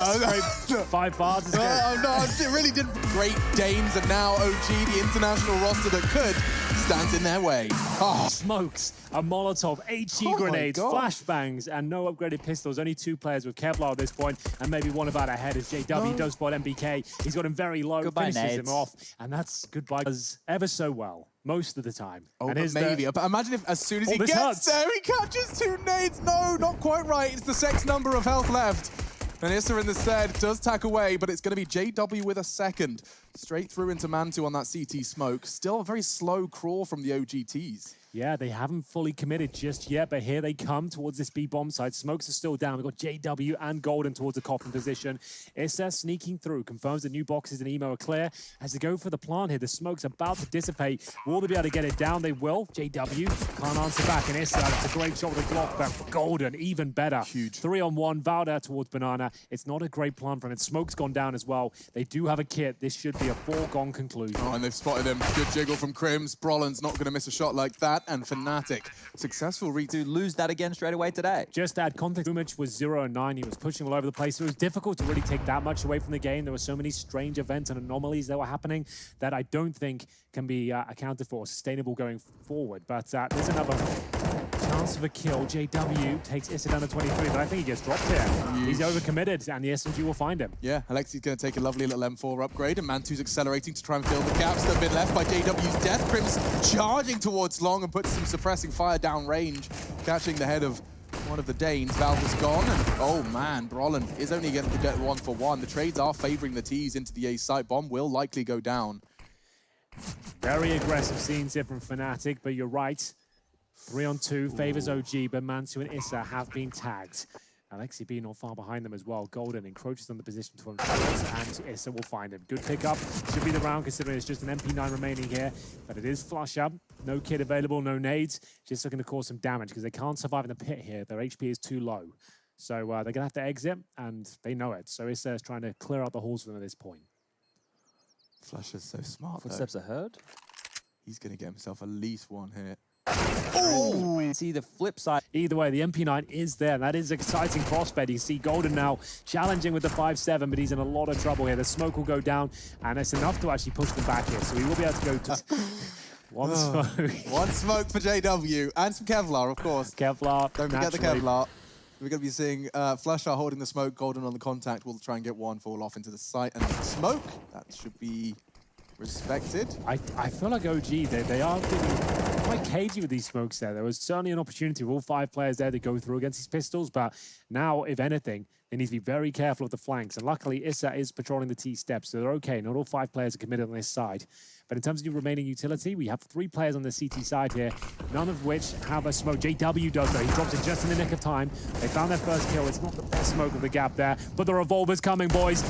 5 bars is good. No, it really did. Great Danes and now OG, the international roster that could stand in their way. Oh. Smokes, a Molotov, HE grenades, flashbangs, and no upgraded pistols. Only 2 players with Kevlar at this point, and maybe one about ahead as JW does spot MBK. He's got him very low, finishes him off, and that's goodbye ever so well. Most of the time. Oh, and but maybe. But imagine if as soon as he gets there, he catches 2 nades. No, not quite right. It's the 6 number of health left. And Issa in the stead does tack away, but it's going to be JW with a second. Straight through into Mantu on that CT smoke. Still a very slow crawl from the OGTs. Yeah, they haven't fully committed just yet, but here they come towards this B-bomb side. Smokes are still down. We've got JW and Golden towards the coffin position. Issa sneaking through, confirms the new boxes and emo are clear. As they go for the plant here, the smoke's about to dissipate. Will they be able to get it down? They will. JW can't answer back, and Issa, it's a great shot with a Glock, but Golden, even better. Huge. 3-on-1, Valda towards Banana. It's not a great plant from it. Smoke's gone down as well. They do have a kit. This should be a foregone conclusion. Oh, and they've spotted him. Good jiggle from KRIMZ. Brolin's not going to miss a shot like that. And fnatic, successful to lose that again straight away today. Just add context, Umich was 0-9. He was pushing all over the place. It was difficult to really take that much away from the game. There were so many strange events and anomalies that were happening that I don't think can be accounted for, sustainable going forward. But there's another chance of a kill. JW takes Issa down to 23, but I think he gets dropped here. He's overcommitted, and the SMG will find him. Yeah, Aleksi's going to take a lovely little M4 upgrade, and Mantu's accelerating to try and fill the gaps that have been left by JW's death. KRIMZ charging towards long and puts some suppressing fire down range, catching the head of one of the Danes. Valve is gone, and oh man, Brolin is only going to get 1-for-1. The trades are favoring the T's into the A site. Bomb will likely go down. Very aggressive scenes here from fnatic, but you're right. 3-on-2 favors OG, but Mantu and Issa have been tagged. Aleksi being not far behind them as well. Golden encroaches on the position to himself, and Issa will find him. Good pickup. Should be the round considering it's just an MP9 remaining here, but it is flush up. No kit available, no nades. Just looking to cause some damage because they can't survive in the pit here. Their HP is too low. So they're going to have to exit, and they know it. So Issa is trying to clear out the halls for them at this point. Flush is so smart, Footsteps are heard. He's going to get himself at least one hit. Oh! See the flip side. Either way, the MP9 is there. That is an exciting prospect. You see Golden now challenging with the 5-7, but he's in a lot of trouble here. The smoke will go down, and it's enough to actually push them back here. So he will be able to go to one smoke. One smoke for JW, and some Kevlar, of course. Kevlar, don't forget the Kevlar. We're going to be seeing Flusher holding the smoke, Golden on the contact. We'll try and get one fall off into the site. And smoke, that should be respected. I feel like OG, they are getting quite cagey with these smokes there. There was certainly an opportunity with all 5 players there to go through against these pistols, but now, if anything, they need to be very careful of the flanks. And luckily, Issa is patrolling the T steps, so they're okay. Not all 5 players are committed on this side. But in terms of your remaining utility, we have 3 players on the CT side here, none of which have a smoke. JW does though. He drops it just in the nick of time. They found their first kill. It's not the best smoke of the gap there, but the revolver's coming, boys.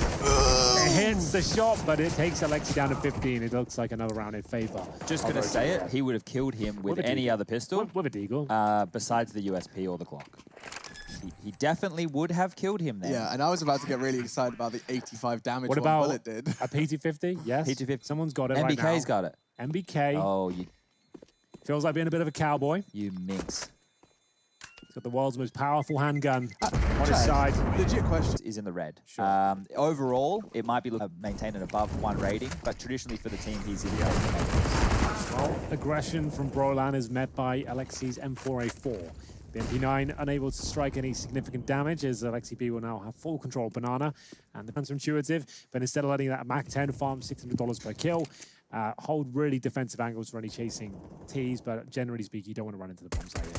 It hits the shot, but it takes Aleksi down to 15. It looks like another round in favor. Just going to say it, he would have killed him with any other pistol. With a deagle. Besides the USP or the Glock. He definitely would have killed him there. Yeah, and I was about to get really excited about the 85 damage what about bullet did. A PT50? Yes. PT50. Someone's got it right now. MBK's got it. MBK. Oh, you... Feels like being a bit of a cowboy. You minx. He's got the world's most powerful handgun on his side. Legit question. Is in the red. Sure. Overall, it might be maintained an above 1 rating, but traditionally for the team, he's in the Well, aggression from Virolainen is met by Aleksi's M4A4. The MP9 unable to strike any significant damage as Aleksib will now have full control of Banana. And the intuitive, but instead of letting that MAC-10 farm $600 per kill, hold really defensive angles for any chasing Ts, but generally speaking, you don't want to run into the bomb site here.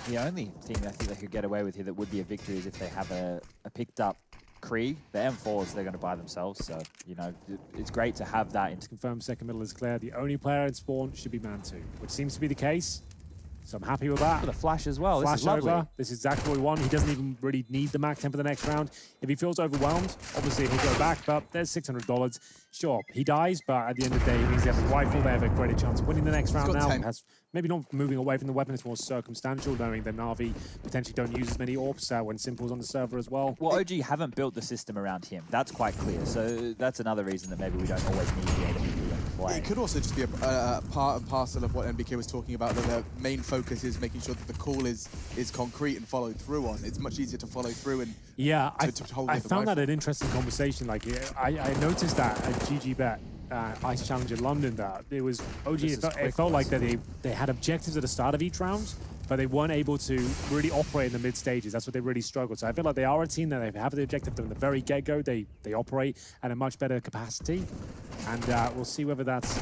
The only thing I think they could get away with here that would be a victory is if they have a picked up KRI. The M4s they're going to buy themselves, so, you know, it's great to have that. Confirmed second middle is clear. The only player in spawn should be Mantu, which seems to be the case. So I'm happy with that. With a flash as well. Flash this is lovely. over. This is exactly what we want. He doesn't even really need the MAC-10 for the next round. If he feels overwhelmed, obviously he'll go back, but there's $600. Sure, he dies, but at the end of the day, it means they have a rifle. They have a greater chance of winning the next round now. Has maybe not moving away from the weapon, it's more circumstantial, knowing that Na'Vi potentially don't use as many AWPs when Simple's on the server as well. Well, OG haven't built the system around him. That's quite clear. So that's another reason that maybe we don't always need the AWP. play. It could also just be a part and parcel of what NBK was talking about, that their main focus is making sure that the call is concrete and followed through on. It's much easier to follow through and I found that an interesting conversation. Like, I noticed that at GG Bet Ice Challenge in London, that it was OG. It felt like that they had objectives at the start of each round, but they weren't able to really operate in the mid stages. That's what they really struggled. So I feel like they are a team that they have the objective from the very get-go. They operate at a much better capacity, and we'll see whether that's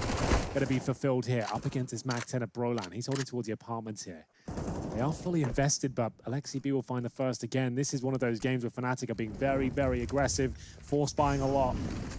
going to be fulfilled here. Up against this Mac 10 of Brolan. He's holding towards the apartments here. They are fully invested, but Aleksib will find the first again. This is one of those games where fnatic are being very, very aggressive, force buying a lot,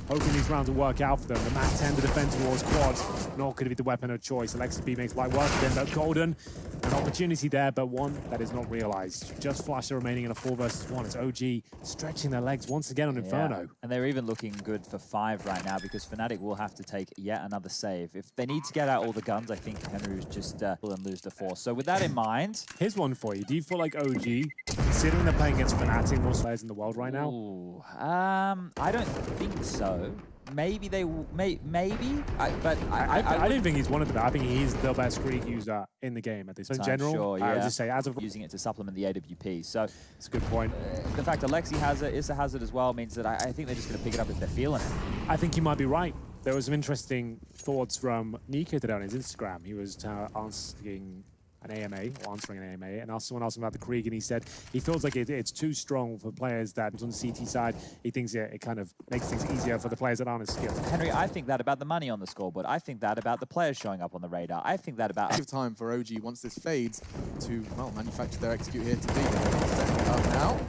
hoping these rounds will work out for them. The Mac 10 to defend towards quads, not going to be the weapon of choice. Aleksib makes light work of them, but Golden, an opportunity there, but one that is not realized. Just Flusher remaining in a 4 versus 1. It's OG stretching their legs once again on Inferno. And they're even looking good for 5 right now, because fnatic will have to take yet another save. If they need to get out all the guns, I think Henry's just will lose the force. So with that in mind, here's one for you. Do you feel like OG, considering they're playing against fnatic, most players in the world right now? Ooh, I don't think so. Maybe they will, maybe, but I don't think he's one of them. I think he's the best Greek user in the game at this time. In general, sure, yeah. I would just say as of using it to supplement the AWP. So it's a good point. The fact Aleksi has it, Issa has it as well, means that I think they're just going to pick it up if they're feeling it. I think you might be right. There was some interesting thoughts from Nico today on his Instagram. He was asking an AMA, or answering an AMA, and someone asked him about the Krieg, and he said he feels like it's too strong for players that on the CT side. He thinks it kind of makes things easier for the players that aren't as skilled. Henry, I think that about the money on the scoreboard. I think that about the players showing up on the radar. I think that about... time for OG, once this fades, to, well, manufacture their execute here to be. Setting it up now.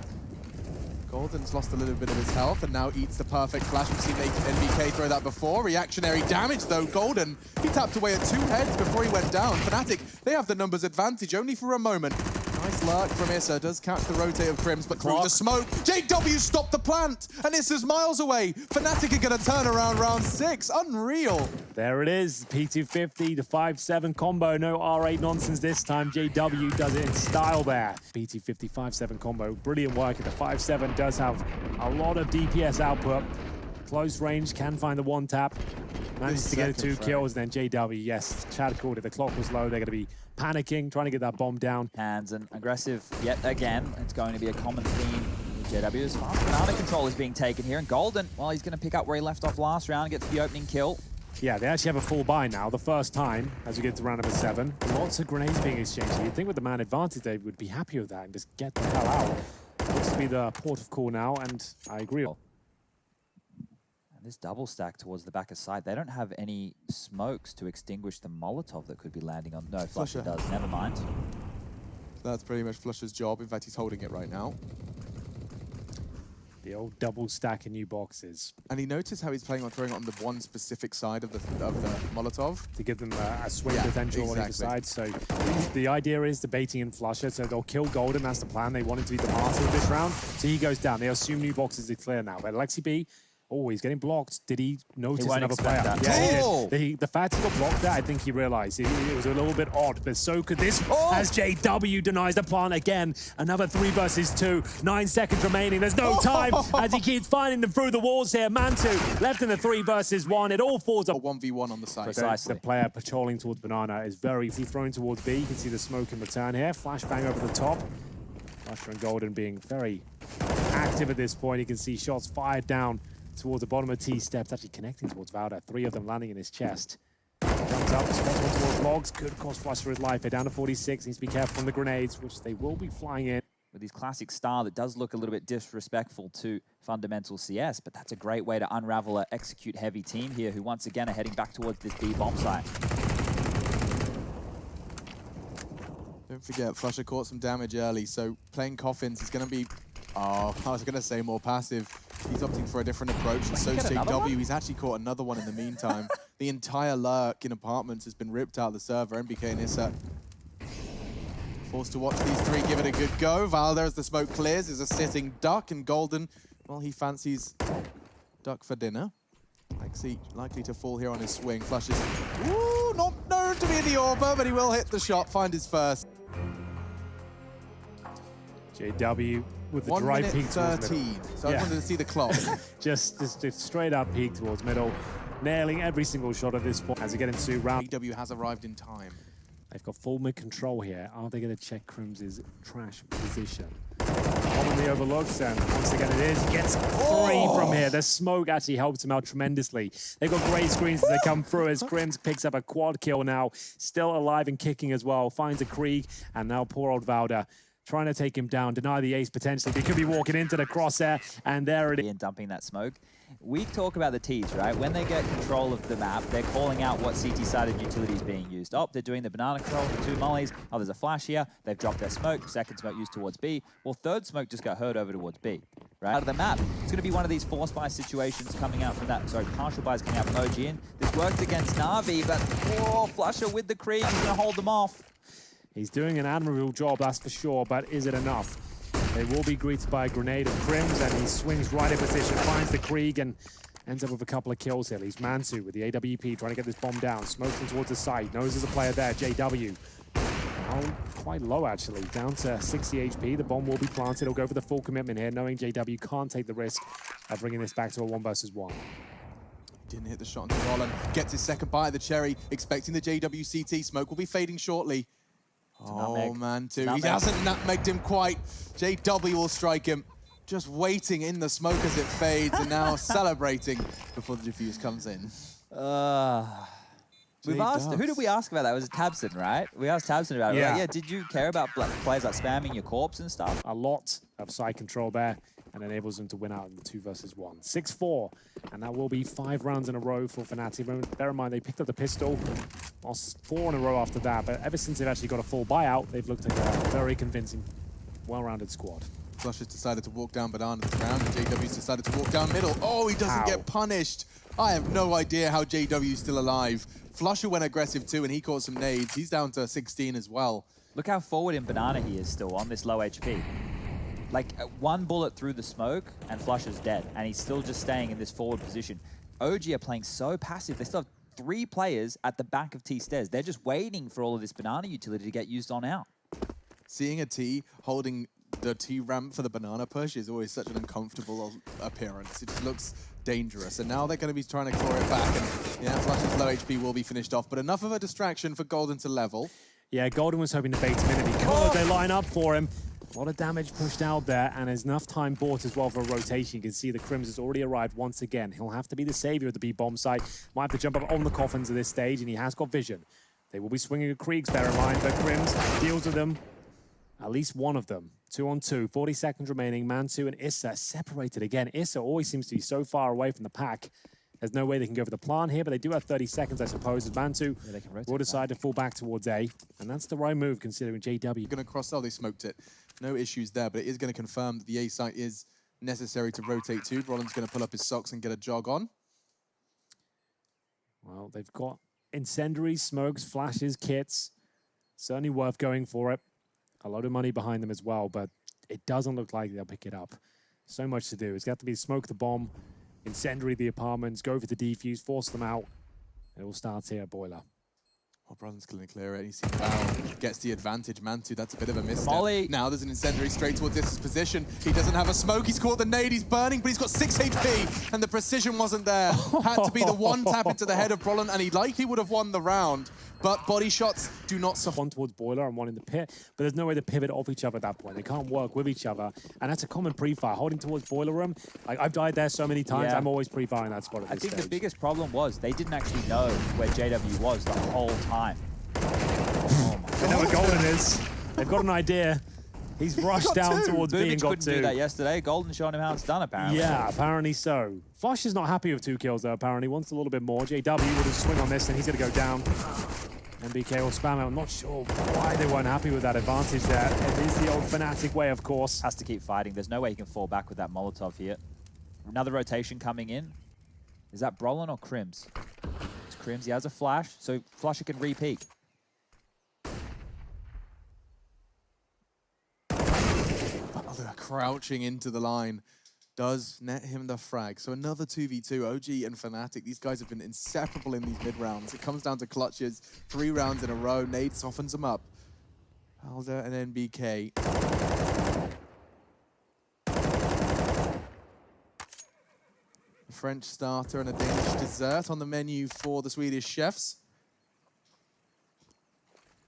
Golden's lost a little bit of his health and now eats the perfect flash. We've seen NBK throw that before. Reactionary damage though. Golden, he tapped away at 2 heads before he went down. fnatic, they have the numbers advantage only for a moment. Nice lurk from Issa, does catch the rotate of KRIMZ, but through the smoke, JW stopped the plant, and Issa's miles away. fnatic are going to turn around round 6, unreal. There it is, P250, the 5-7 combo, no R8 nonsense this time. JW does it in style there. P250, 5-7 combo, brilliant work. The 5-7 does have a lot of DPS output. Close range, can find the 1-tap. Manages to get 2 kills, then JW, yes, Chad called it, the clock was low, they're going to be panicking, trying to get that bomb down. Hands and aggressive yet again. It's going to be a common theme with JW. As fast banana control is being taken here, and Golden, well, he's going to pick up where he left off last round, gets the opening kill. Yeah, they actually have a full buy now, the first time as we get to round number 7. Lots of grenades being exchanged. You'd think with the man advantage they would be happy with that and just get the hell out. Looks to be the port of call now, and I agree. This double stack towards the back of site, they don't have any smokes to extinguish the Molotov that could be landing on. No, Flusher does, never mind. So that's pretty much Flusher's job. In fact, he's holding it right now. The old double stack in new boxes. And he noticed how he's playing on throwing it on the one specific side of the Molotov. To give them a swing potential on either side. So the idea is debating in Flusher, so they'll kill Golden, that's the plan. They want him to be the martyr of this round. So he goes down. They assume new boxes are clear now. But Aleksi, oh, he's getting blocked. Did he notice another player? That. Yeah, he did. The fact he got blocked there, I think he realized. It was a little bit odd, but so could this as JW denies the plant again. Another 3 versus 2. 9 seconds remaining. There's no time as he keeps finding them through the walls here. Mantu left in the 3 versus 1. It all falls up. 1v1 on the side. Precisely. The player patrolling towards Banana is very easy. Thrown towards B. You can see the smoke in return here. Flashbang over the top. Flusher and Golden being very active at this point. You can see shots fired down towards the bottom of T steps, actually connecting towards Valda. 3 of them landing in his chest. Jumps up, spots one towards Logs. Could cost Flusher his life. They're down to 46. Needs to be careful from the grenades, which they will be flying in. With his classic style that does look a little bit disrespectful to fundamental CS, but that's a great way to unravel an execute heavy team here, who once again are heading back towards this B bomb site. Don't forget, Flusher caught some damage early, so playing Coffins is going to be, I was going to say more passive. He's opting for a different approach, and so's JW. He's actually caught another one in the meantime. The entire lurk in apartments has been ripped out of the server. NBK and Issa forced to watch these 3 give it a good go. Valda, as the smoke clears, is a sitting duck, and Golden, well, he fancies duck for dinner. Aleksi likely to fall here on his swing. Flushes, ooh, not known to be the Orber, but he will hit the shot, find his first. JW with the 1 dry minute peek 13. towards middle. So I wanted to see the clock. just straight up peek towards middle. nailing every single shot at this point as we get into round. JW has arrived in time. They've got full mid control here. Are they going to check KRIMZ's trash position? Commonly overlooked, and once again it is. He gets 3 from here. The smoke actually helps him out tremendously. They've got great screens as they come through as KRIMZ picks up a quad kill now. Still alive and kicking as well. Finds a Krieg, and now poor old Valda trying to take him down, deny the ace potentially. He could be walking into the crosshair, and there it is. And dumping that smoke. We talk about the Ts, right? When they get control of the map, they're calling out what CT-sided utility is being used. Oh, they're doing the banana control, the 2 mollies. Oh, there's a flash here. They've dropped their smoke. Second smoke used towards B. Well, third smoke just got heard over towards B, right? Out of the map. It's going to be one of these force buy situations coming out from that. Sorry, partial buys coming out from OG. And this worked against Na'Vi, but Flusher with the Krieg. He's going to hold them off. He's doing an admirable job, that's for sure, but is it enough? They will be greeted by a grenade of KRIMZ, and he swings right in position, finds the Krieg, and ends up with a couple of kills here. He's Mantu with the AWP, trying to get this bomb down. Smokes him towards the side, knows there's a player there, JW. Oh, quite low, actually, down to 60 HP. The bomb will be planted. He'll go for the full commitment here, knowing JW can't take the risk of bringing this back to a 1 versus 1. Didn't hit the shot into Roland. Gets his second bite of the cherry, expecting the JW CT. Smoke will be fading shortly. Oh, man, too. He hasn't nutmegged him quite. JW will strike him. Just waiting in the smoke as it fades, and now celebrating before the defuse comes in. We've asked, who did we ask about that? It was Tabson, right? We asked Tabson about it. Yeah. Like, yeah, did you care about players like spamming your corpse and stuff? A lot of side control there, and enables them to win out in the 2 versus 1. 6-4, and that will be 5 rounds in a row for fnatic. Bear in mind, they picked up the pistol, lost 4 in a row after that, but ever since they've actually got a full buyout, they've looked like a very convincing, well-rounded squad. Flush has decided to walk down banana this round, and JW's decided to walk down middle. Oh, he doesn't get punished. I have no idea how JW's still alive. Flusher went aggressive too, and he caught some nades. He's down to 16 as well. Look how forward in banana he is still on this low HP. Like, 1 bullet through the smoke, and Flusher's dead, and he's still just staying in this forward position. OG are playing so passive. They still have 3 players at the back of T stairs. They're just waiting for all of this banana utility to get used on out. Seeing a T holding the T ramp for the banana push is always such an uncomfortable appearance. It just looks dangerous. And now they're going to be trying to claw it back. And yeah, Flush's low HP will be finished off, but enough of a distraction for Golden to level. Yeah, Golden was hoping to bait him in, and he could. They line up for him. A lot of damage pushed out there, and there's enough time bought as well for a rotation. You can see the KRIMZ has already arrived once again. He'll have to be the savior of the B-bomb site. Might have to jump up on the coffins at this stage, and he has got vision. They will be swinging a Kriegs, bear in mind, but KRIMZ deals with them. At least one of them. 2 on 2, 40 seconds remaining. Mantu and Issa separated again. Issa always seems to be so far away from the pack. There's no way they can go for the plan here, but they do have 30 seconds, I suppose, as Mantu will decide to fall back towards A. And that's the right move, considering JW. Going to cross-sell, they smoked it. No issues there, but it is going to confirm that the A site is necessary to rotate to. Roland's going to pull up his socks and get a jog on. Well, they've got incendiaries, smokes, flashes, kits. Certainly worth going for it. A lot of money behind them as well, but it doesn't look like they'll pick it up. So much to do. It's got to be smoke the bomb, incendiary the apartments, go for the defuse, force them out. It all starts here at Boiler. Oh, Brother's going to clear it. He sees Val gets the advantage. Mantu, that's a bit of a misstep. Molly. Now there's an incendiary straight towards this position. He doesn't have a smoke. He's caught the nade. He's burning, but he's got 6 HP, and the precision wasn't there. Had to be the one tap into the head of Brolin, and he likely would have won the round. But body shots do not suffer. One towards Boiler and one in the pit, but there's no way to pivot off each other at that point. They can't work with each other, and that's a common pre-fire. Holding towards Boiler Room, like, I've died there so many times, I'm always pre-firing that spot at this stage. I think the biggest problem was they didn't actually know where JW was the whole time. Oh my God. They know where Golden is. They've got an idea. He's rushed down towards B and got 2. Couldn't do that yesterday. Golden showed him how it's done, apparently. Yeah, apparently so. Flush is not happy with 2 kills, though, apparently. Wants a little bit more. JW with a swing on this, and he's going to go down. MBK will spam out. I'm not sure why they weren't happy with that advantage there. It is the old fnatic way, of course. Has to keep fighting. There's no way he can fall back with that Molotov here. Another rotation coming in. Is that Brolin or KRIMZ? It's KRIMZ. He has a flash, so Flusher can re-peek. Butler crouching into the line does net him the frag. So another 2v2, OG and fnatic. These guys have been inseparable in these mid-rounds. It comes down to clutches, 3 rounds in a row. Nade softens them up. Alder and NBK. French starter and a Danish dessert on the menu for the Swedish chefs.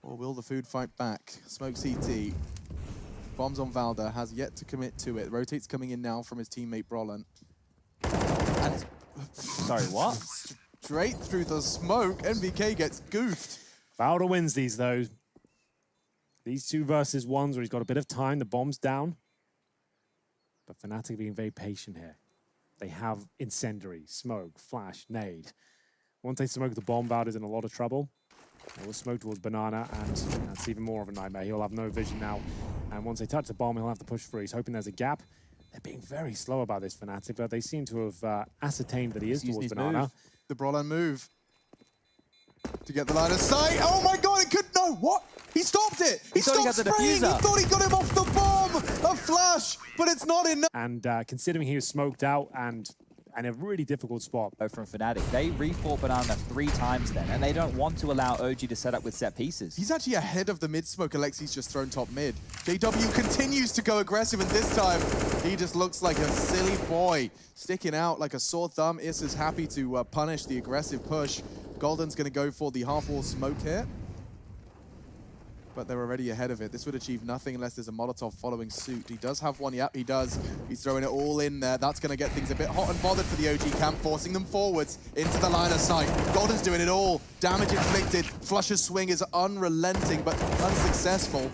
Or will the food fight back? Smoke CT. Bombs on Valda, has yet to commit to it. Rotate's coming in now from his teammate Brolin. And Sorry, what? Straight through the smoke, NBK gets goofed. Valda wins these, though. These 2 versus 1s where he's got a bit of time, the bomb's down. But fnatic being very patient here. They have incendiary, smoke, flash, nade. Once they smoke the bomb, Valda's in a lot of trouble. They will smoke towards Banana, and that's even more of a nightmare. He'll have no vision now. And once they touch the bomb, he'll have to push through. He's hoping there's a gap. They're being very slow about this, fnatic, but they seem to have ascertained that he is towards Banana. Move. The Brolin move to get the line of sight. Oh my god, it could, no, what? He stopped it! He stopped spraying! He thought he got him off the bomb! A flash, but it's not enough! And considering he was smoked out and in a really difficult spot. From fnatic, they refought Banana 3 times then, and they don't want to allow OG to set up with set pieces. He's actually ahead of the mid-smoke. Aleksi's just thrown top mid. JW continues to go aggressive, and this time, he just looks like a silly boy, sticking out like a sore thumb. Issa's happy to punish the aggressive push. Golden's going to go for the half-wall smoke here. But they're already ahead of it. This would achieve nothing unless there's a Molotov following suit. He does have one. Yep, he does. He's throwing it all in there. That's going to get things a bit hot and bothered for the OG camp, forcing them forwards into the line of sight. Golden's doing it all. Damage inflicted. Flusher's swing is unrelenting, but unsuccessful.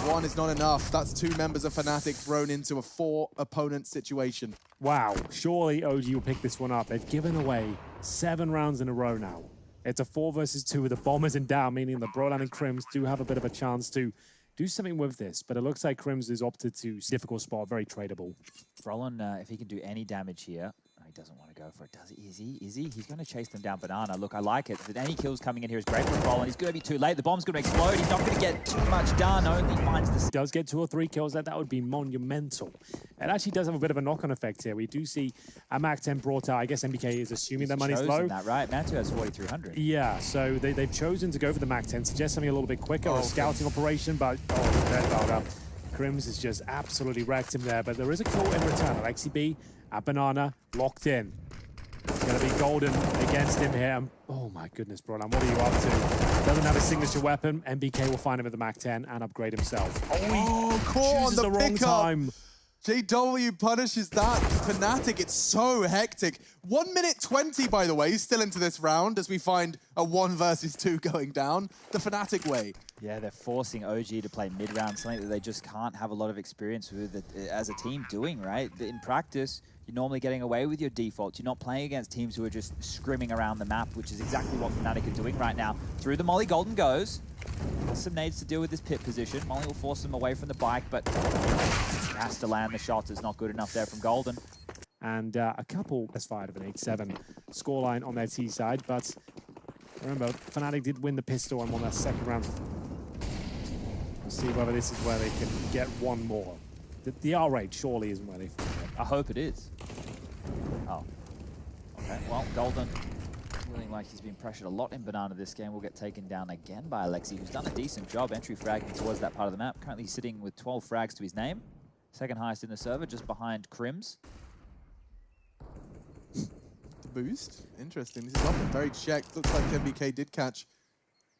One is not enough. That's 2 members of fnatic thrown into a 4-opponent situation. Wow, surely OG will pick this one up. They've given away 7 rounds in a row now. It's a 4 versus 2 with the bombers in down, meaning the Virolainen and KRIMZ do have a bit of a chance to do something with this. But it looks like KRIMZ has opted to difficult spot, very tradable. Brolin, if he can do any damage here, he doesn't want to go for it, does he? Is he? He's going to chase them down Banana. Look, I like it. But any kills coming in here is great for Brolin. He's going to be too late. The bomb's going to explode. He's not going to get too much done. Only finds the... Does get 2 or 3 kills, that would be monumental. It actually does have a bit of a knock-on effect here. We do see a MAC-10 brought out. I guess NBK is assuming their money's low. That, right? Matu has 4,300. Yeah, so they've chosen to go for the MAC-10, suggest something a little bit quicker, or a scouting operation, but dead Valda. KRIMZ has just absolutely wrecked him there, but there is a kill in return. Aleksi at Banana, locked in. It's going to be Golden against him here. Oh my goodness, Brolin, what are you up to? Doesn't have a signature weapon. NBK will find him at the MAC-10 and upgrade himself. Oh, caught on the wrong time. JW punishes that. fnatic, it's so hectic. 1 minute 20, by the way, still into this round as we find a 1 versus 2 going down the fnatic way. Yeah, they're forcing OG to play mid-round, something that they just can't have a lot of experience with it, as a team doing, right? In practice, you're normally getting away with your defaults. You're not playing against teams who are just scrimming around the map, which is exactly what fnatic are doing right now. Through the Molly, Golden goes. Has some nades to deal with this pit position. Molly will force them away from the bike, but has to land the shots. It's not good enough there from Golden. And a couple has fired of an 8-7 scoreline on their T side, but remember, fnatic did win the pistol and won their 2nd round. We'll see whether this is where they can get 1 more. The R rate surely isn't where they find it. I hope it is. Oh. Okay, well, Golden, feeling like he's been pressured a lot in Banana this game, will get taken down again by Aleksi, who's done a decent job entry fragging towards that part of the map. Currently sitting with 12 frags to his name. 2nd highest in the server, just behind KRIMZ. The boost? Interesting. This is often very checked. Looks like NBK did catch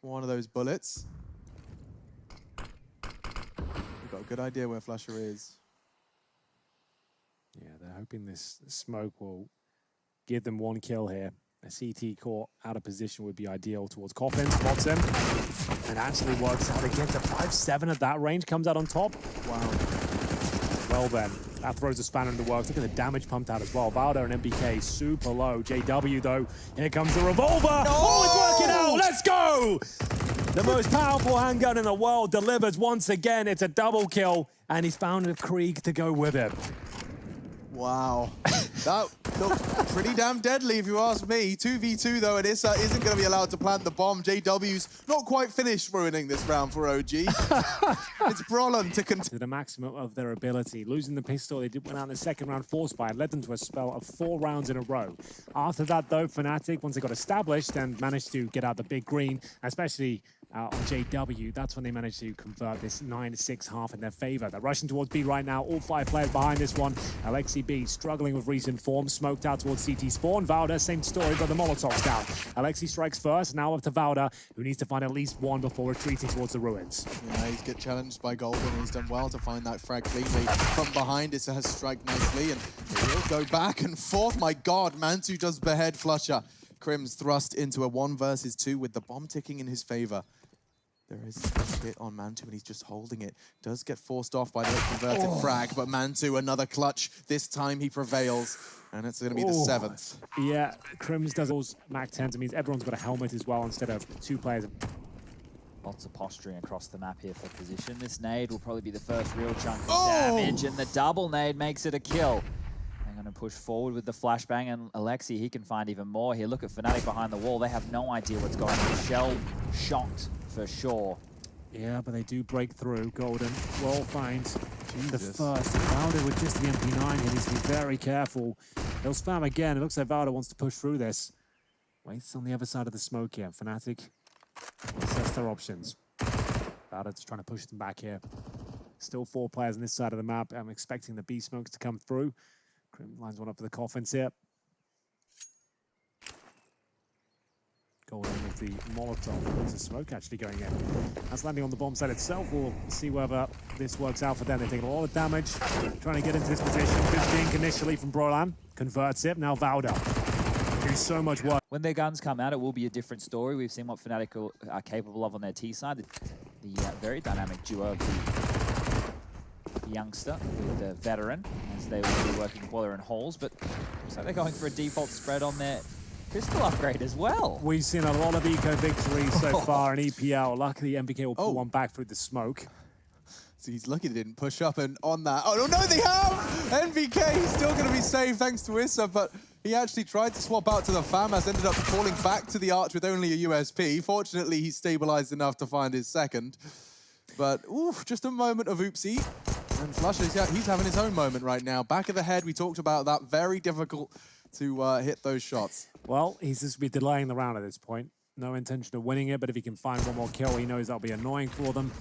one of those bullets. We've got a good idea where Flusher is. Yeah, they're hoping this smoke will give them 1 kill here. A CT caught out of position would be ideal towards Coffin, spots him, and actually works out again to 5-7 at that range, comes out on top. Wow. Well then, that throws a spanner in the works. Look at the damage pumped out as well. Valda and NBK super low. JW though, here comes the revolver. No! Oh, it's working out, let's go! The most powerful handgun in the world delivers once again. It's a double kill, and he's found a Krieg to go with it. Wow. That looked pretty damn deadly if you ask me. 2v2 though, and Issa isn't going to be allowed to plant the bomb. JW's not quite finished ruining this round for OG. It's Brolin to continue. To the maximum of their ability. Losing the pistol, they did win out in the 2nd round forced by it, led them to a spell of 4 rounds in a row. After that though, fnatic, once they got established and managed to get out the big green, especially on JW. That's when they managed to convert this 9-6 half in their favor. They're rushing towards B right now. All 5 players behind this one. Aleksi struggling with recent form. Smoked out towards CT spawn. Valda, same story, but the Molotov's down. Aleksi strikes first. Now up to Valda, who needs to find at least one before retreating towards the ruins. Yeah, he's get challenged by Golden. He's done well to find that frag cleanly. From behind, it has struck nicely, and he'll go back and forth. My God, Mantu does behead Flusher. KRIMZ thrust into a 1 versus 2 with the bomb ticking in his favor. There is a hit on Mantu, and he's just holding it. Does get forced off by the converted frag, but Mantu, another clutch. This time he prevails, and it's going to be the 7th. Yeah, KRIMZ does those Mac 10s. It means everyone's got a helmet as well instead of 2 players. Lots of posturing across the map here for position. This nade will probably be the first real chunk of damage, and the double nade makes it a kill. They're going to push forward with the flashbang, and Aleksi, he can find even more here. Look at fnatic behind the wall. They have no idea what's going on. Shell shocked for sure. Yeah, but they do break through. Golden will find the first. Valda with just the MP9. He needs to be very careful. He'll spam again. It looks like Valda wants to push through this. Waits on the other side of the smoke here. fnatic assess their options. Valda's trying to push them back here. Still 4 players on this side of the map. I'm expecting the B smokes to come through. KRIMZ lines one up for the coffins here. Golden with the Molotov. There's a smoke actually going in. That's landing on the bomb site itself. We'll see whether this works out for them. They're taking a lot of damage. Trying to get into this position. Good dink initially from Virolainen. Converts it. Now Valda. Do so much work. When their guns come out, it will be a different story. We've seen what fnatic are capable of on their T side. The very dynamic duo of the youngster with the veteran, as they will be working boiler and holes. But looks like they're going for a default spread on their pistol upgrade as well. We've seen a lot of eco victories so far in EPL. Luckily, MBK will pull one back through the smoke. So he's lucky they didn't push up and on that. Oh, no, they have! NBK is still going to be safe thanks to Issa, but he actually tried to swap out to the FAMAS, ended up falling back to the arch with only a USP. Fortunately, he's stabilized enough to find his second. But, oof, just a moment of oopsie. And Flusher, he's having his own moment right now. Back of the head, we talked about that. Very difficult to hit those shots. Well, he's just be delaying the round at this point. No intention of winning it, but if he can find one more kill, he knows that'll be annoying for them.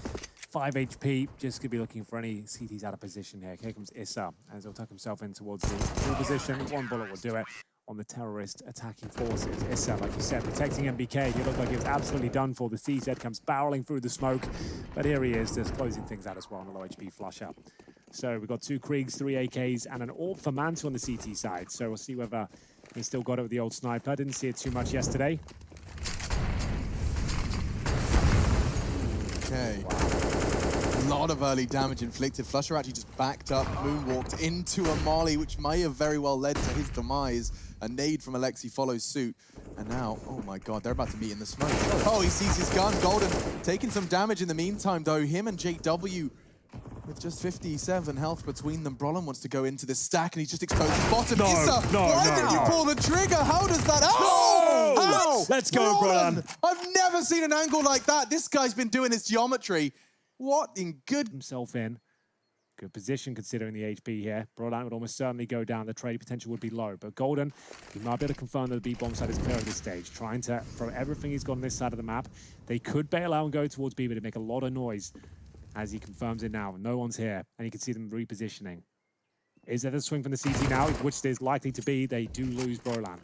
5 HP, just could be looking for any CTs out of position here. Here comes Issa, as he'll tuck himself in towards the full position. 1 bullet will do it on the terrorist attacking forces. Issa, like you said, protecting MBK. He looked like he was absolutely done for. The CZ comes barreling through the smoke, but here he is, just closing things out as well on the low HP flush up. So we've got 2 KRIGZ, 3 AKs, and an AWP for Mantu on the CT side. So we'll see whether he still got it with the old sniper. Didn't see it too much yesterday. Okay. A lot of early damage inflicted. Flusher actually just backed up, moonwalked into a molly, which may have very well led to his demise. A nade from Aleksi follows suit. And now, oh my God, they're about to meet in the smoke. Oh, he sees his gun. Golden taking some damage in the meantime, though. Him and JW with just 57 health between them. Brolin wants to go into the stack, and he's just exposed the bottom. Why did you pull the trigger? How does that... Oh! How? Let's go, Brolin. I've never seen an angle like that. This guy's been doing his geometry. What in good... Himself in. Good position considering the HP here. Virolainen would almost certainly go down. The trade potential would be low. But Golden, he might be able to confirm that the B-bomb side is clear at this stage. Trying to throw everything he's got on this side of the map. They could bail out and go towards B, but it'd make a lot of noise as he confirms it now. No one's here, and you can see them repositioning. Is there the swing from the CT now? Which there's likely to be. They do lose Virolainen.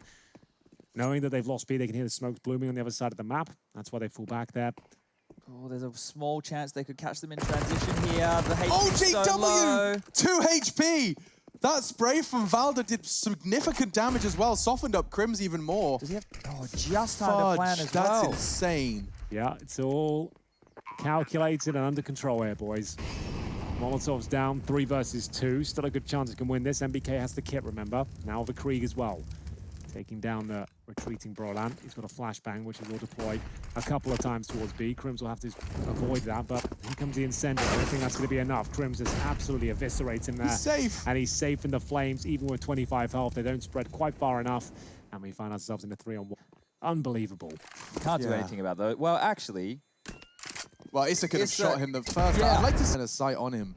Knowing that they've lost B, they can hear the smokes blooming on the other side of the map. That's why they fall back there. Oh, there's a small chance they could catch them in transition here. The HP oh, is so low. 2 HP! That spray from Valda did significant damage as well, softened up KRIMZ even more. Does he have... Oh, just time to plan as well. That's insane. Yeah, it's all calculated and under control here, boys. Molotov's down, 3 versus 2. Still a good chance he can win this. MBK has the kit, remember. Now the KRIG as well. Taking down the retreating Virolainen. He's got a flashbang, which he will deploy a couple of times towards B. KRIMZ will have to avoid that, but here comes the incendiary. I don't think that's going to be enough. KRIMZ just absolutely eviscerates him there. He's safe. And he's safe in the flames, even with 25 health. They don't spread quite far enough, and we find ourselves in a 3-on-1. Unbelievable. Can't do anything about that. Well, actually... Well, Issa could have shot him the first time. I'd like to send a sight on him.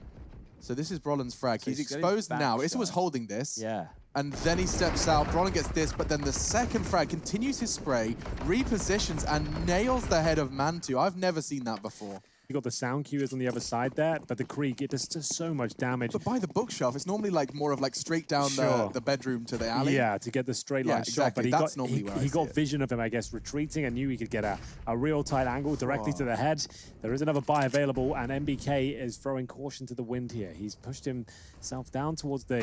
So this is Brolin's frag. So He's he's got his exposed back now. Issa shot. was holding this. Yeah. And then he steps out. Brolin gets this, but then the second frag continues his spray, repositions, and nails the head of Mantu. I've never seen that before. You got the sound cues on the other side there, but the Krieg, it does just so much damage. But by the bookshelf, it's normally like more of like straight down the bedroom to the alley. Yeah, to get the straight line shot. exactly. But That's normally where I he see got it. vision of him, I guess, retreating and knew he could get a real tight angle directly to the head. There is another buy available, and MBK is throwing caution to the wind here. He's pushed himself down towards the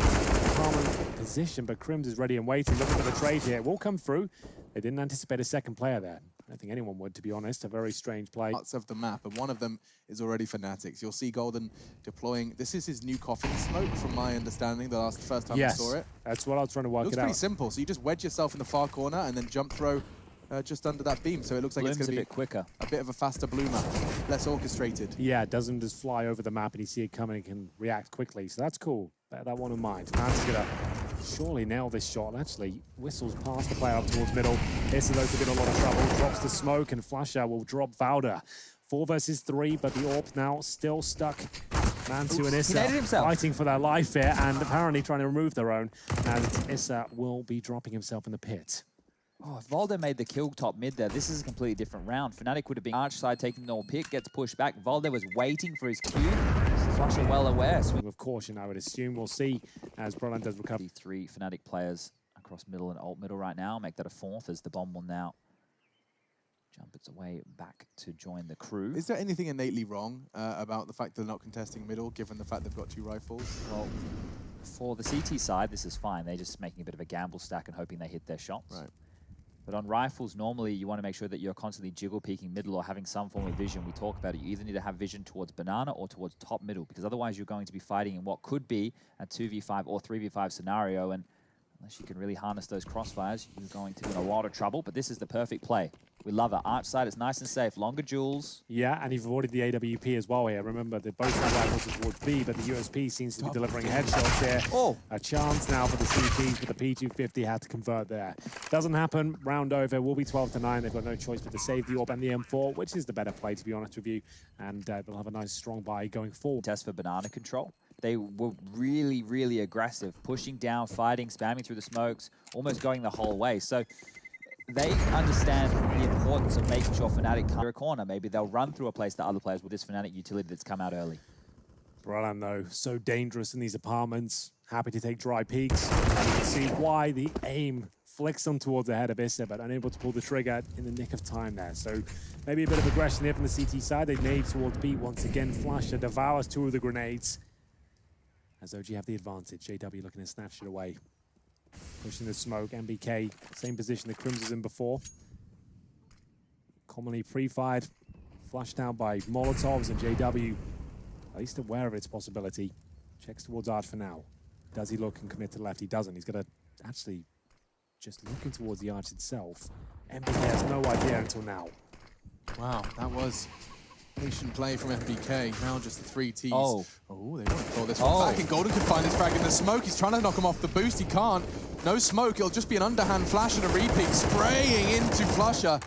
common position, but KRIMZ is ready and waiting, looking for the trade here. It will come through. They didn't anticipate a second player there. I don't think anyone would, to be honest. A very strange play. Parts of the map, and one of them is already fnatic's. You'll see Golden deploying. This is his new coffin smoke, from my understanding, the first time I saw it. That's what I was trying to work Looks it out. pretty simple. So you just wedge yourself in the far corner and then jump throw just under that beam. So it looks like Bloom's it's going to be a bit quicker. a bit of a faster blue map, less orchestrated. Yeah, it doesn't just fly over the map and you see it coming and can react quickly. So that's cool. Bear that one in mind. Man's gonna surely nail this shot. Actually, whistles past the player up towards middle. Issa, though, could be in a lot of trouble. Drops the smoke and Flasher will drop Valda. 4 versus 3, but the AWP now still stuck. Mantu and Issa fighting for their life here and apparently trying to remove their own. And Issa will be dropping himself in the pit. Oh, if Valda made the kill top mid there, this is a completely different round. fnatic would have been arch side taking the normal pick, gets pushed back. Valda was waiting for his cue. Flasher well aware. With caution, I would assume. We'll see as Brolin does recover. 3 fnatic players across middle and alt middle right now. Make that a 4th as the bomb will now jump its way back to join the crew. Is there anything innately wrong about the fact they're not contesting middle, given the fact they've got 2 rifles? Well, for the CT side, this is fine. They're just making a bit of a gamble stack and hoping they hit their shots. Right. But on rifles, normally you want to make sure that you're constantly jiggle peeking middle or having some form of vision. We talk about it. You either need to have vision towards banana or towards top middle, because otherwise you're going to be fighting in what could be a 2v5 or 3v5 scenario. And unless you can really harness those crossfires, you're going to be in a lot of trouble. But this is the perfect play. We love it. Arch side is nice and safe. Longer duels. Yeah, and you've avoided the AWP as well here. Remember, they both have rifles towards B, but the USP seems to be delivering headshots here. Oh. A chance now for the CTs, but the P250 had to convert there. Doesn't happen. Round over. Will be 12-9. They've got no choice but to save the AWP and the M4, which is the better play, to be honest with you. And they'll have a nice, strong buy going forward. Test for banana control. They were really, really aggressive, pushing down, fighting, spamming through the smokes, almost going the whole way. So they understand the importance of making sure fnatic cover a corner. Maybe they'll run through a place that other players with this fnatic utility that's come out early. Brolin, though, so dangerous in these apartments. Happy to take dry peeks. And you can see why the aim flicks on towards the head of Issa, but unable to pull the trigger in the nick of time there. So maybe a bit of aggression here from the CT side. They nade towards B once again. Flasher devours 2 of the grenades. As OG have the advantage. JW looking to snatch it away. Pushing the smoke. MBK, same position that KRIMZ was in before. Commonly pre-fired. Flushed out by Molotovs, and JW, at least aware of its possibility. Checks towards Arch for now. Does he look and commit to the left? He doesn't. He's going to actually just looking towards the Arch itself. MBK has no idea until now. Wow, that was patient play from MBK. Now just the 3 Ts. Oh, they want to throw this one back, and Golden can find his frag in the smoke. He's trying to knock him off the boost. He can't. No smoke. It'll just be an underhand flash and a repeat, spraying into Flusher.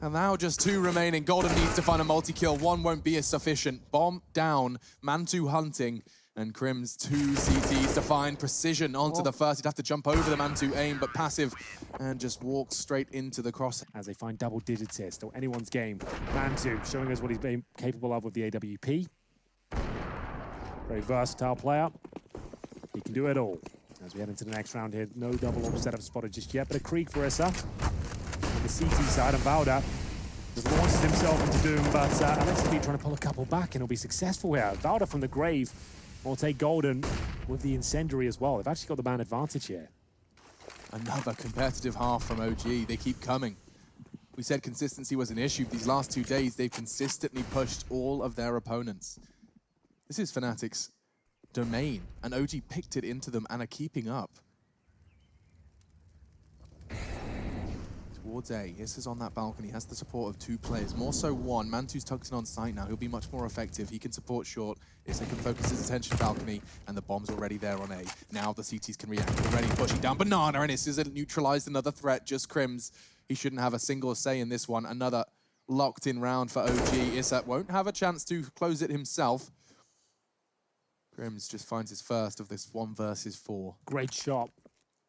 And now just 2 remaining. Golden needs to find a multi-kill. 1 won't be as sufficient. Bomb down. Mantu hunting. And KRIMZ 2 CTs to find precision onto the first. He'd have to jump over the Mantu aim, but passive, and just walk straight into the cross. As they find double digits here, still anyone's game. Mantu showing us what he's been capable of with the AWP. Very versatile player. He can do it all. As we head into the next round here, no double AWP setup spotted just yet, but a Krieg for Issa. On the CT side, and Valda just launches himself into doom, but Aleksib trying to pull a couple back, and he'll be successful here. Valda from the grave will take Golden with the incendiary as well. They've actually got the man advantage here. Another competitive half from OG. They keep coming. We said consistency was an issue. These last 2 days, they've consistently pushed all of their opponents. This is fnatic's domain, and OG picked it into them and are keeping up. Towards A. Issa's on that balcony, has the support of 2 players, more so 1. Mantu's tucked in on site now. He'll be much more effective. He can support short. Issa can focus his attention balcony, and the bomb's already there on A. Now the CTs can react. Already pushing down Banana, and Issa's neutralized another threat. Just KRIMZ. He shouldn't have a single say in this one. Another locked-in round for OG. Issa won't have a chance to close it himself. KRIMZ just finds his first of this 1 versus 4. Great shot,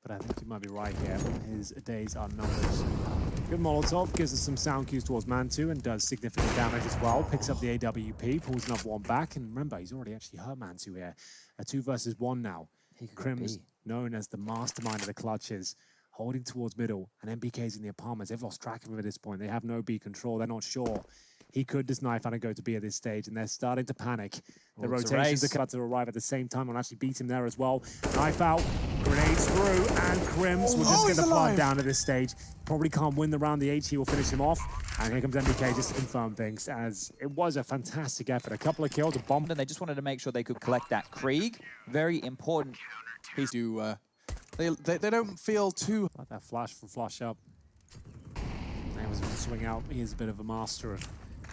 but I think you might be right here. His days are numbered. Good Molotov, gives us some sound cues towards Mantu and does significant damage as well. Picks up the AWP, pulls another one back, and remember, he's already actually hurt Mantu here. A 2 versus 1 now. KRIMZ, known as the mastermind of the clutches, holding towards middle, and MBK's in the apartments. They've lost track of him at this point. They have no B control. They're not sure. He could just knife out and go to B at this stage, and they're starting to panic. The rotations are about to arrive at the same time and actually beat him there as well. Knife out, grenades through, and KRIMZ will just get the blood down at this stage. Probably can't win the round. The HE will finish him off. And here comes MBK just to confirm things, as it was a fantastic effort. A couple of kills, a bomb. And they just wanted to make sure they could collect that Krieg. Very important piece. They don't feel too... Like that flash from flush up. He was going to swing out. He is a bit of a master of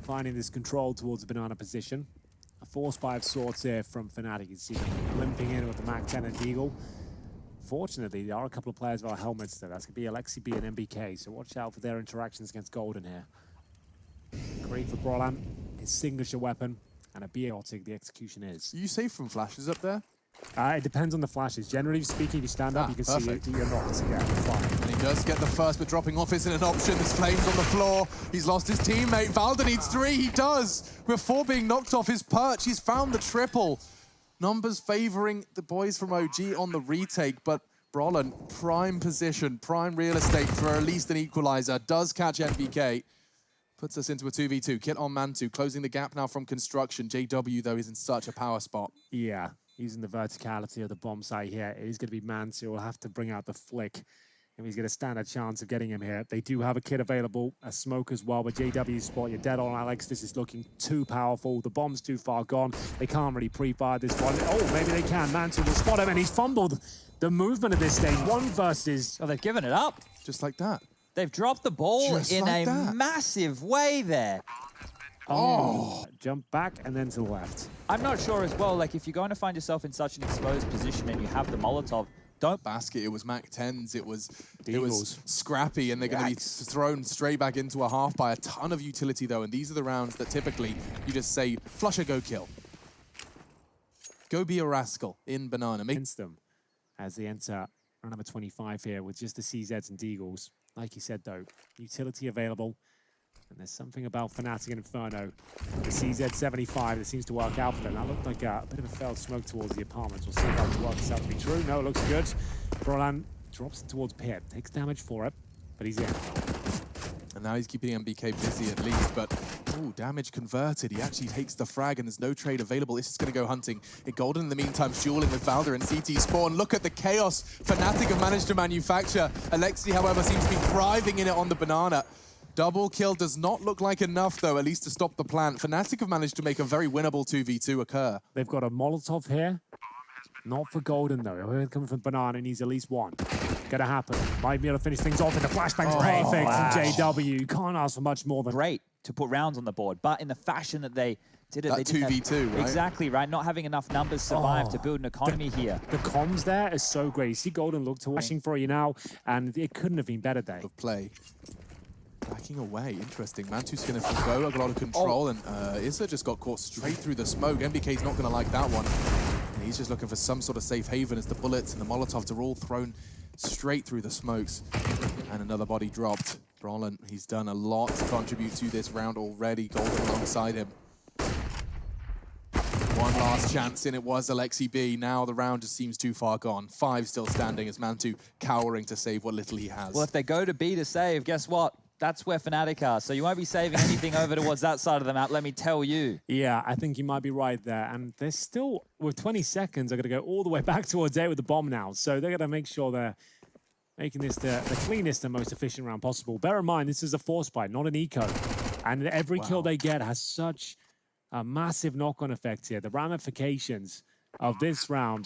finding this control towards the banana position. A force by of sorts here from fnatic. You can see them limping in with the Mac-10 and Deagle. Fortunately, there are a couple of players with our helmets there. That's going to be Aleksi and MBK, so watch out for their interactions against Golden here. Great for Virolainen, his signature weapon, and a chaotic the execution is. Are you safe from flashes up there? It depends on the flashes. Generally speaking, if you stand up, you can perfect. see you're not. Yeah, fine. And he does get the first, but dropping off isn't an option. There's flames on the floor. He's lost his teammate. Valda needs 3. He does. Before being knocked off his perch, he's found the triple. Numbers favoring the boys from OG on the retake, but Virolainen, prime position, prime real estate for at least an equalizer. Does catch MBK. Puts us into a 2v2. Kit on Mantu, closing the gap now from construction. JW, though, is in such a power spot. Yeah. Using the verticality of the bomb site here, it is going to be Mantu who will have to bring out the flick if he's going to stand a chance of getting him here. They do have a kit available, a smoke as well, but JW spot, you're dead on, Alex. This is looking too powerful. The bomb's too far gone. They can't really pre-fire this one. Oh, maybe they can. Mantu will spot him, and he's fumbled the movement at this stage. 1 versus... Oh, they've given it up. Just like that. They've dropped the ball Just in like a that. massive way there. Oh, jump back and then to the left. I'm not sure as well, like if you're going to find yourself in such an exposed position and you have the Molotov, don't basket. It was Mac-10s. It was Eagles. scrappy, and they're going to be thrown straight back into a half by a ton of utility, though. And these are the rounds that typically you just say, flusher, go kill. Go be a rascal in banana. Against them as they enter round number 25 here with just the CZs and Deagles. Like you said, though, utility available. And there's something about fnatic and Inferno. The CZ75 that seems to work out for them. That looked like a bit of a failed smoke towards the apartments. We'll see if that works out to be true. No, it looks good. Virolainen drops it towards Pit. Takes damage for it, but he's in. And now he's keeping MBK busy at least, but ooh, damage converted. He actually takes the frag, and there's no trade available. This is going to go hunting. Golden, in the meantime, dueling with Valda and CT spawn. Look at the chaos fnatic have managed to manufacture. Aleksi, however, seems to be thriving in it on the banana. Double kill does not look like enough, though, at least to stop the plant. fnatic have managed to make a very winnable 2v2 occur. They've got a Molotov here. Not for Golden, though. Whoever coming from Banana needs at least 1. Gonna happen. Might be able to finish things off in the flashbang perfect from JW. You can't ask for much more than... great to put rounds on the board, but in the fashion that they did it, That they didn't 2v2, have, right? Exactly, right? Not having enough numbers survive to build an economy here. The comms there is so great. You see Golden look to flashing for you now, and it couldn't have been better there. Of play. Backing away, interesting. Mantu's going to forgo a lot of control, and Issa just got caught straight through the smoke. MBK's not going to like that one. And he's just looking for some sort of safe haven as the bullets and the Molotovs are all thrown straight through the smokes. And another body dropped. Virolainen, he's done a lot to contribute to this round already. Golden alongside him. One last chance, and it was Aleksib. Now the round just seems too far gone. 5 still standing as Mantu cowering to save what little he has. Well, if they go to B to save, guess what? That's where fnatic are, so you won't be saving anything over towards that side of the map, let me tell you. Yeah, I think you might be right there. And they're still, with 20 seconds, they're going to go all the way back towards A with the bomb now. So they're going to make sure they're making this the cleanest and most efficient round possible. Bear in mind, this is a force fight, not an eco. And every kill they get has such a massive knock-on effect here. The ramifications of this round,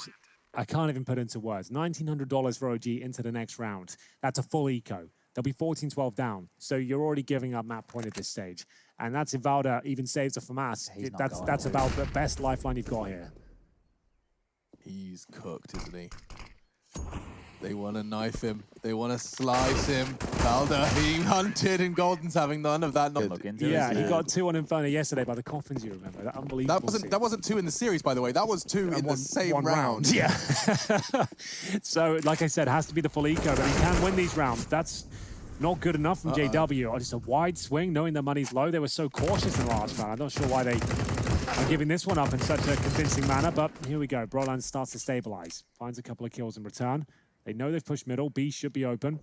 I can't even put into words. $1,900 for OG into the next round. That's a full eco. They'll be 14-12 down. So you're already giving up map point at this stage. And that's if Valda even saves it from us. That's about the best lifeline you've got here. He's cooked, isn't he? They want to knife him. They want to slice him. Valda being hunted, and Golden's having none of that. Yeah, he got 2 on Inferno yesterday by the coffins, you remember. That unbelievable That wasn't 2 in the series, by the way. That was 2 in the same round. Yeah. So, like I said, it has to be the full eco, but he can win these rounds. That's not good enough from JW. Just a wide swing, knowing their money's low. They were so cautious in the last round. I'm not sure why they are giving this one up in such a convincing manner, but here we go. Virolainen starts to stabilize. Finds a couple of kills in return. They know they've pushed middle. B should be open.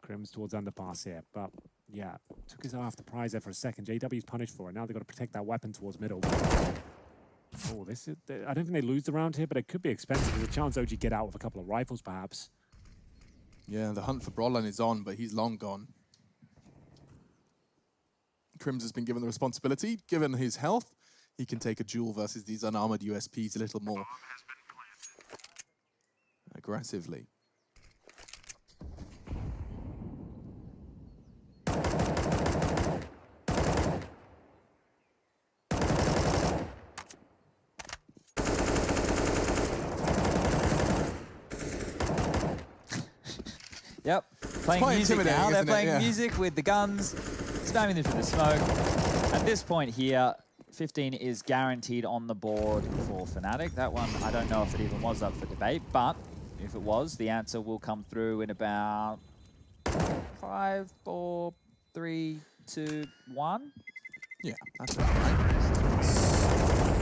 KRIMZ towards underpass here, but yeah, took his eye off the prize there for a second. JW's punished for it. Now they've got to protect that weapon towards middle. Oh, this is... I don't think they lose the round here, but it could be expensive. There's a chance OG get out with a couple of rifles, perhaps. Yeah, the hunt for Virolainen is on, but he's long gone. KRIMZ has been given the responsibility. Given his health, he can take a duel versus these unarmored USPs a little more aggressively. Yep, playing quite music now. They're playing Yeah. music with the guns, spamming them through the smoke. At this point here, 15 is guaranteed on the board for fnatic. That one, I don't know if it even was up for debate, but if it was, the answer will come through in about 5, 4, 3, 2, 1. Yeah, that's right.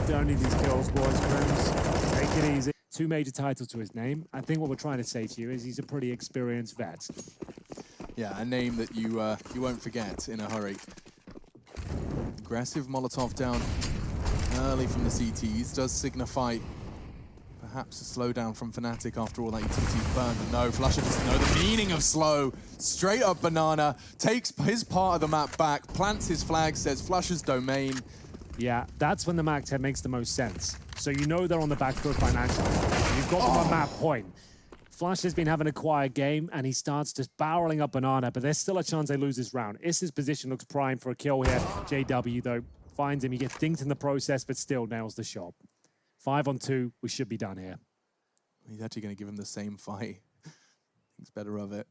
Don't need these kills, boys. KRIMZ, take it easy. 2 major titles to his name. I think what we're trying to say to you is he's a pretty experienced vet. Yeah, a name that you won't forget in a hurry. Aggressive Molotov down early from the CTs does signify perhaps a slowdown from fnatic after all that UTT's burned. No, Flusher doesn't know the meaning of slow. Straight up banana, takes his part of the map back, plants his flag, says Flusher's domain. Yeah, that's when the Mac 10 makes the most sense. So you know they're on the back foot financially. You've got them on that point. Flush has been having a quiet game, and he starts just barreling up banana, but there's still a chance they lose this round. Issa's position looks prime for a kill here. JW, though, finds him. He gets dinked in the process, but still nails the shot. 5 on 2, we should be done here. He's actually going to give him the same fight. Thinks better of it.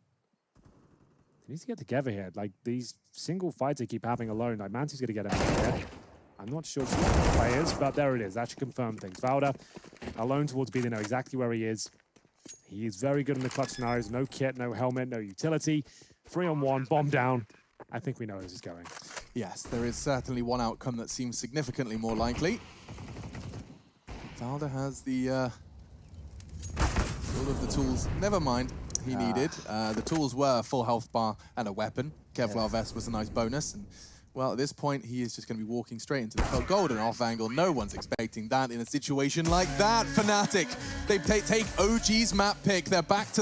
He needs to get together here. Like, these single fights they keep having alone. Like, Mantu's going to get him out here. I'm not sure who the play is, but there it is. That should confirm things. Valda, alone towards B, they know exactly where he is. He is very good in the clutch scenarios. No kit, no helmet, no utility. 3 on 1, bomb down. I think we know where this is going. Yes, there is certainly one outcome that seems significantly more likely. Valda has the all of the tools. Never mind, he needed. The tools were a full health bar and a weapon. Kevlar vest was a nice bonus. And, well, at this point, he is just going to be walking straight into the golden off angle. No one's expecting that in a situation like that. fnatic, they take OG's map pick. They're back to